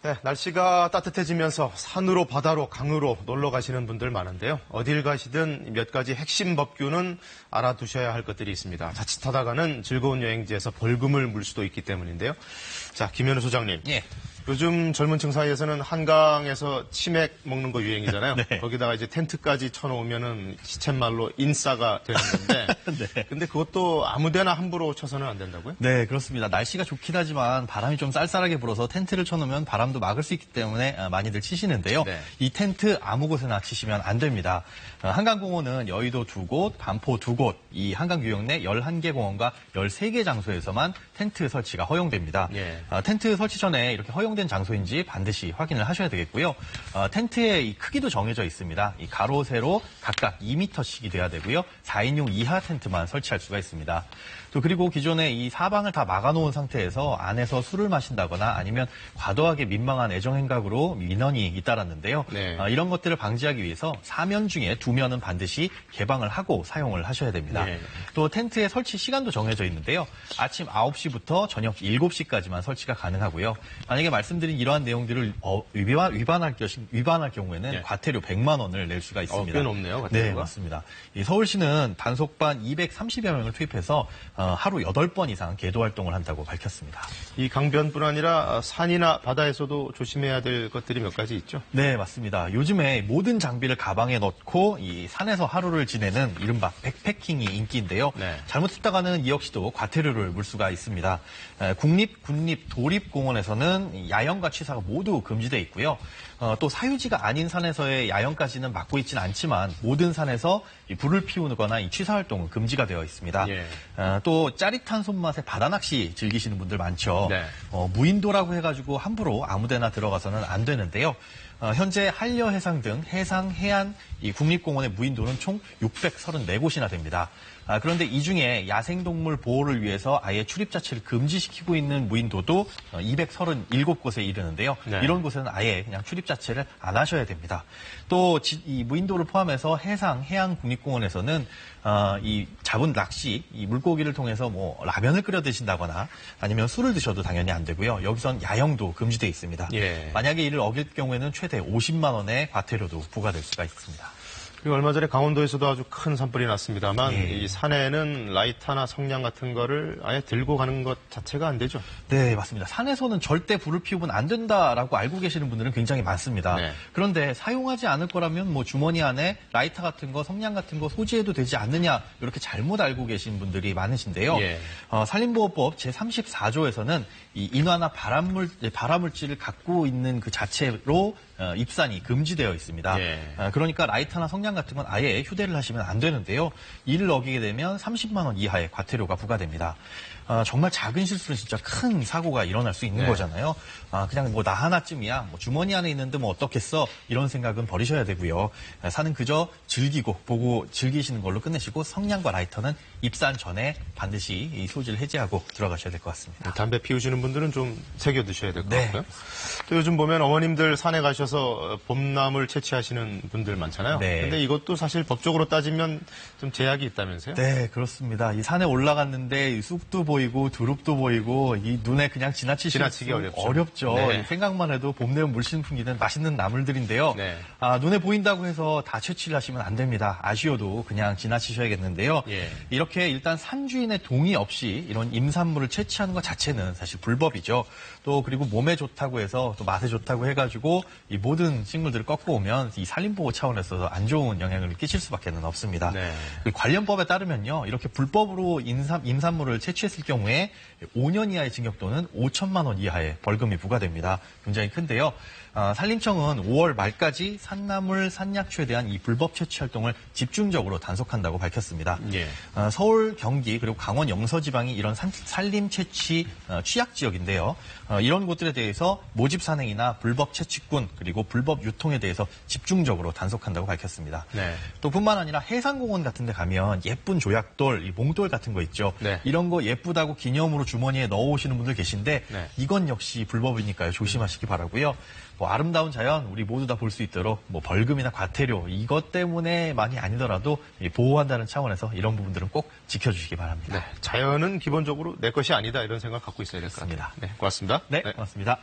네, 날씨가 따뜻해지면서 산으로 바다로 강으로 놀러 가시는 분들 많은데요. 어딜 가시든 몇 가지 핵심 법규는 알아두셔야 할 것들이 있습니다. 자칫하다가는 즐거운 여행지에서 벌금을 물 수도 있기 때문인데요. 자, 김현우 소장님. 예. 요즘 젊은 층 사이에서는 한강에서 치맥 먹는 거 유행이잖아요. 네. 거기다가 이제 텐트까지 쳐놓으면은 시쳇말로 인싸가 되는 건데. 네. 근데 그것도 아무데나 함부로 쳐서는 안 된다고요? 네, 그렇습니다. 날씨가 좋긴 하지만 바람이 좀 쌀쌀하게 불어서 텐트를 쳐놓으면 바람도 막을 수 있기 때문에 많이들 치시는데요. 네. 이 텐트 아무 곳에나 치시면 안 됩니다. 한강공원은 여의도 2곳, 반포 2곳, 이 한강유역 내 11개 공원과 13개 장소에서만 텐트 설치가 허용됩니다. 예. 텐트 설치 전에 이렇게 허용된 장소인지 반드시 확인을 하셔야 되겠고요. 텐트의 이 크기도 정해져 있습니다. 이 가로, 세로 각각 2m씩이 돼야 되고요. 4인용 이하 텐트만 설치할 수가 있습니다. 또 그리고 기존에 이 사방을 다 막아놓은 상태에서 안에서 술을 마신다거나 아니면 과도하게 민망한 애정행각으로 민원이 잇따랐는데요. 네. 이런 것들을 방지하기 위해서 4면 중에 2면은 반드시 개방을 하고 사용을 하셔야 됩니다. 네. 또 텐트의 설치 시간도 정해져 있는데요. 아침 9시부터 저녁 7시까지만 설치가 가능하고요. 만약에 말씀드린 이러한 내용들을 위반할 경우에는 네. 과태료 100만 원을 낼 수가 있습니다. 꽤 높네요, 과태료가. 네, 맞습니다. 이 서울시는 단속반 230여 명을 투입해서 하루 8번 이상 계도 활동을 한다고 밝혔습니다. 이 강변뿐 아니라 산이나 바다에서도 조심해야 될 것들이 몇 가지 있죠? 네, 맞습니다. 요즘에 모든 장비를 가방에 넣고 이 산에서 하루를 지내는 이른바 백패킹이 인기인데요. 네. 잘못했다가는 이 역시도 과태료를 물 수가 있습니다. 국립, 군립, 도립공원에서는 야영과 취사가 모두 금지돼 있고요. 또 사유지가 아닌 산에서의 야영까지는 막고 있지는 않지만 모든 산에서 이 불을 피우거나 이 취사 활동은 금지가 되어 있습니다. 예. 또 짜릿한 손맛의 바다 낚시 즐기시는 분들 많죠. 네. 무인도라고 해가지고 함부로 아무데나 들어가서는 안 되는데요. 현재 한려해상 등 해상, 해안, 이 국립공원의 무인도는 총 634곳이나 됩니다. 그런데 이 중에 야생동물 보호를 위해서 아예 출입 자체를 금지시키고 있는 무인도도 237곳에 이르는데요. 네. 이런 곳에는 아예 그냥 출입 자체를 안 하셔야 됩니다. 또 이 무인도를 포함해서 해상, 해안 국립공원에서는 이 잡은 낚시, 이 물고기를 통해서 뭐 라면을 끓여 드신다거나 아니면 술을 드셔도 당연히 안 되고요. 여기선 야영도 금지되어 있습니다. 예. 만약에 이를 어길 경우에는 최대 50만 원의 과태료도 부과될 수가 있습니다. 그리고 얼마 전에 강원도에서도 아주 큰 산불이 났습니다.만 예. 이 산에는 라이터나 성냥 같은 거를 아예 들고 가는 것 자체가 안 되죠. 네, 맞습니다. 산에서는 절대 불을 피우면 안 된다라고 알고 계시는 분들은 굉장히 많습니다. 네. 그런데 사용하지 않을 거라면 뭐 주머니 안에 라이터 같은 거, 성냥 같은 거 소지해도 되지 않느냐 이렇게 잘못 알고 계신 분들이 많으신데요. 예. 산림보호법 제34조에서는 이 인화나 발암물질을 갖고 있는 그 자체로 입산이 금지되어 있습니다. 예. 그러니까 라이터나 성냥 같은 건 아예 휴대를 하시면 안 되는데요. 이를 어기게 되면 30만 원 이하의 과태료가 부과됩니다. 정말 작은 실수는 진짜 큰 사고가 일어날 수 있는 네. 거잖아요. 그냥 뭐 나 하나쯤이야, 뭐 주머니 안에 있는데 뭐 어떻겠어 이런 생각은 버리셔야 되고요. 산은 그저 즐기고 보고 즐기시는 걸로 끝내시고 성냥과 라이터는 입산 전에 반드시 이 소지를 해제하고 들어가셔야 될 것 같습니다. 담배 피우시는 분들은 좀 새겨 드셔야 될 것 네. 같고요. 또 요즘 보면 어머님들 산에 가셔서 봄나물 채취하시는 분들 많잖아요. 네. 근데 이것도 사실 법적으로 따지면 좀 제약이 있다면서요? 네, 그렇습니다. 이 산에 올라갔는데 이 쑥도 보이고 두릅도 보이고 이 눈에 그냥 지나치기 어렵죠. 네. 생각만 해도 봄 내음 물씬 풍기는 맛있는 나물들인데요. 네. 눈에 보인다고 해서 다 채취를 하시면 안 됩니다. 아쉬워도 그냥 지나치셔야겠는데요. 예. 이렇게 일단 산주인의 동의 없이 이런 임산물을 채취하는 것 자체는 사실 불법이죠. 또 그리고 몸에 좋다고 해서 또 맛에 좋다고 해가지고 이 모든 식물들을 꺾고 오면 이 산림보호 차원에서 안 좋은 영향을 끼칠 수밖에는 없습니다. 네. 관련 법에 따르면요, 이렇게 불법으로 임산물을 채취했을 경우에 5년 이하의 징역 또는 5천만 원 이하의 벌금이 부과됩니다. 굉장히 큰데요. 산림청은 5월 말까지 산나물, 산약초에 대한 이 불법 채취 활동을 집중적으로 단속한다고 밝혔습니다. 예. 서울, 경기 그리고 강원 영서 지방이 이런 산림 채취 취약 지역인데요. 이런 곳들에 대해서 모집 산행이나 불법 채취꾼 그리고 불법 유통에 대해서 집중적으로 단속한다고 밝혔습니다. 네. 또 뿐만 아니라 해상공원 같은 데 가면 예쁜 조약돌, 이 몽돌 같은 거 있죠. 네. 이런 거 예쁘다고 기념으로 주머니에 넣어오시는 분들 계신데 네. 이건 역시 불법이니까요. 조심하시기 바라고요. 뭐 아름다운 자연 우리 모두 다 볼 수 있도록 뭐 벌금이나 과태료 이것 때문에만이 아니더라도 보호한다는 차원에서 이런 부분들은 꼭 지켜주시기 바랍니다. 네. 자연은 기본적으로 내 것이 아니다 이런 생각 갖고 있어야 될 것 같습니다. 네, 고맙습니다. 네, 고맙습니다.